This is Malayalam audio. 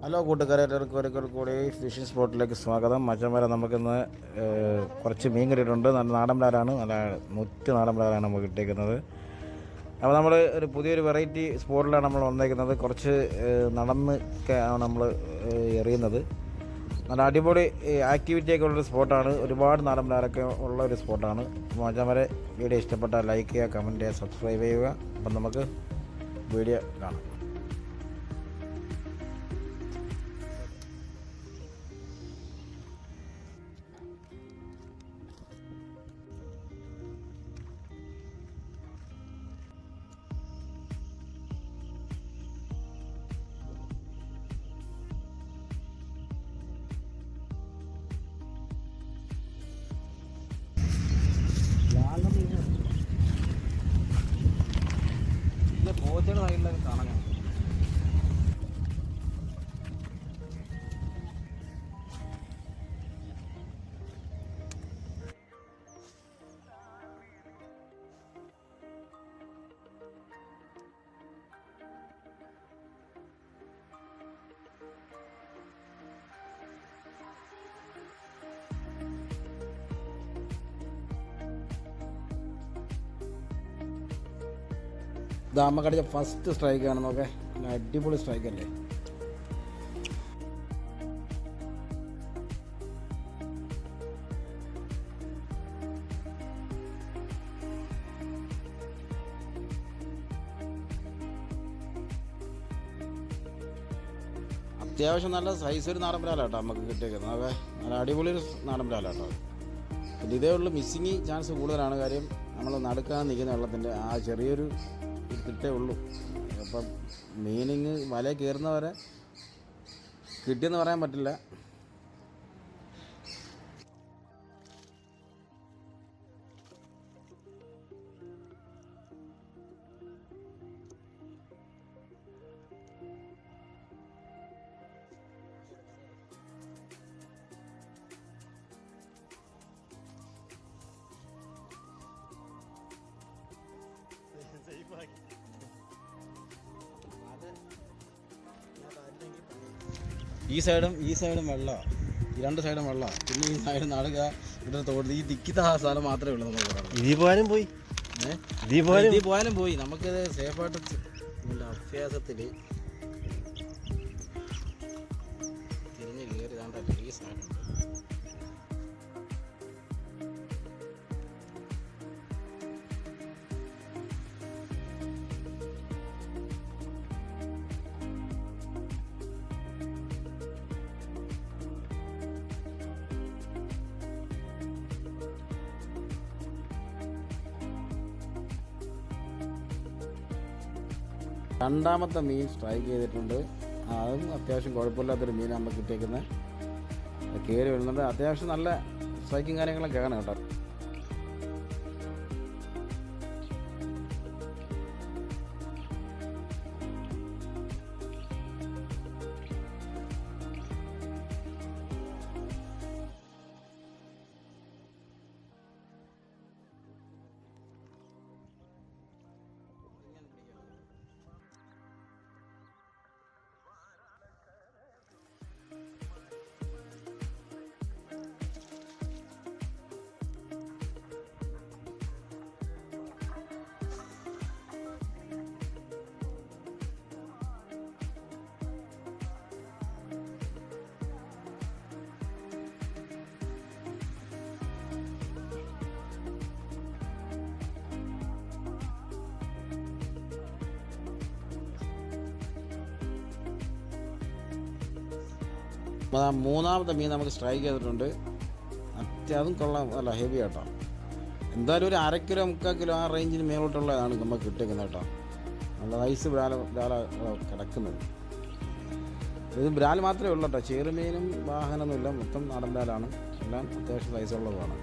ഹലോ കൂട്ടുകാരെ, എല്ലാവർക്കും ഒരിക്കൽ കൂടി ഫിഷിംഗ് സ്പോട്ടിലേക്ക് സ്വാഗതം. മച്ചന്മാരെ, നമുക്കിന്ന് കുറച്ച് മീൻ കിട്ടിയിട്ടുണ്ട്. നല്ല നാടൻ ബ്രാലാണ്, നല്ല നാടൻ ബ്രാലാണ് നമുക്ക് കിട്ടിയിരിക്കുന്നത്. അപ്പോൾ നമ്മൾ ഒരു പുതിയൊരു വെറൈറ്റി സ്പോട്ടിലാണ് നമ്മൾ വന്നേക്കുന്നത്. കുറച്ച് നടന്ന് നമ്മൾ എറിയുന്നത്. നല്ല അടിപൊളി ആക്ടിവിറ്റിയൊക്കെ ഉള്ളൊരു സ്പോട്ടാണ്. ഒരുപാട് നാടൻ ബ്രാലൊക്കെ ഉള്ള ഒരു സ്പോട്ടാണ്. മച്ചന്മാരെ, വീഡിയോ ഇഷ്ടപ്പെട്ടാൽ ലൈക്ക് ചെയ്യുക, കമൻറ്റ് ചെയ്യുക, സബ്സ്ക്രൈബ് ചെയ്യുക. അപ്പം നമുക്ക് വീഡിയോ കാണാം. പോച്ചയുടെ സൈഡിലൊക്കെ കാണാൻ ദാമക്കടിച്ച ഫസ്റ്റ് സ്ട്രൈക്കാണ്. നോക്കെ, അടിപൊളി സ്ട്രൈക്കല്ലേ. അത്യാവശ്യം നല്ല സൈസ് ഒരു നാടൻ ബ്രാലാട്ടോ നമുക്ക് കിട്ടിയേക്കുന്നത്. അതെ, നല്ല അടിപൊളി ഒരു നാടൻ ബ്രാലാട്ടോ. പിന്നെ ഇതേ ഉള്ളൂ മിസ്സിങ് ചാൻസ് കൂടുതലാണ്. കാര്യം നമ്മൾ നടുക്കാൻ നിൽക്കുന്ന വെള്ളത്തിൻ്റെ ആ ചെറിയൊരു കിട്ടേ ഉള്ളൂ. അപ്പം മീനിങ് വല കയറുന്നവരെ കിട്ടിയെന്ന് പറയാൻ പറ്റില്ല. ഈ സൈഡും വെള്ളമാണ്. ഈ രണ്ട് സൈഡും വെള്ളമാണ്. പിന്നെ ഈ സൈഡ് നടുക ഇവിടെ തോട് ഈ ദിക്കിത്ത ആ സ്ഥലം മാത്രമേ ഉള്ളൂ നമുക്ക് പറയാം. ഇതിൽ പോയാലും പോയി നമുക്കിത് സേഫായിട്ട് അഭ്യാസത്തിൽ തിരിഞ്ഞ് കയറി താണ്ടല്ലേ ഈ സൈഡുണ്ട്. രണ്ടാമത്തെ മീൻ സ്ട്രൈക്ക് ചെയ്തിട്ടുണ്ട്. അതും അത്യാവശ്യം കുഴപ്പമില്ലാത്തൊരു മീൻ നമുക്ക് കിട്ടിയേക്കുന്നത്. കയറി വരുന്നുണ്ട്. അത്യാവശ്യം നല്ല സ്ട്രൈക്കും കാര്യങ്ങളൊക്കെ ആണ് കേട്ടോ. മൂന്നാമത്തെ മീൻ നമുക്ക് സ്ട്രൈക്ക് ചെയ്തിട്ടുണ്ട്. അതും കൊള്ളാം, അല്ല ഹെവി കേട്ടോ. എന്തായാലും ഒരു 1/2 കിലോ 3/4 കിലോ ആ റേഞ്ചിന് മേലോട്ടുള്ളതാണ് നമുക്ക് കിട്ടിയിരിക്കുന്നത് കേട്ടോ. നല്ല ഐസ് ബ്രാല കിടക്കുന്നത്. ഇത് ബ്രാൽ മാത്രമേ ഉള്ളൂ കേട്ടോ. ചെറുമീനും വാഹനമൊന്നുമില്ല, മൊത്തം നാടൻ ബ്രാലാണ്. എല്ലാം അത്യാവശ്യം സൈസുള്ളതാണ്.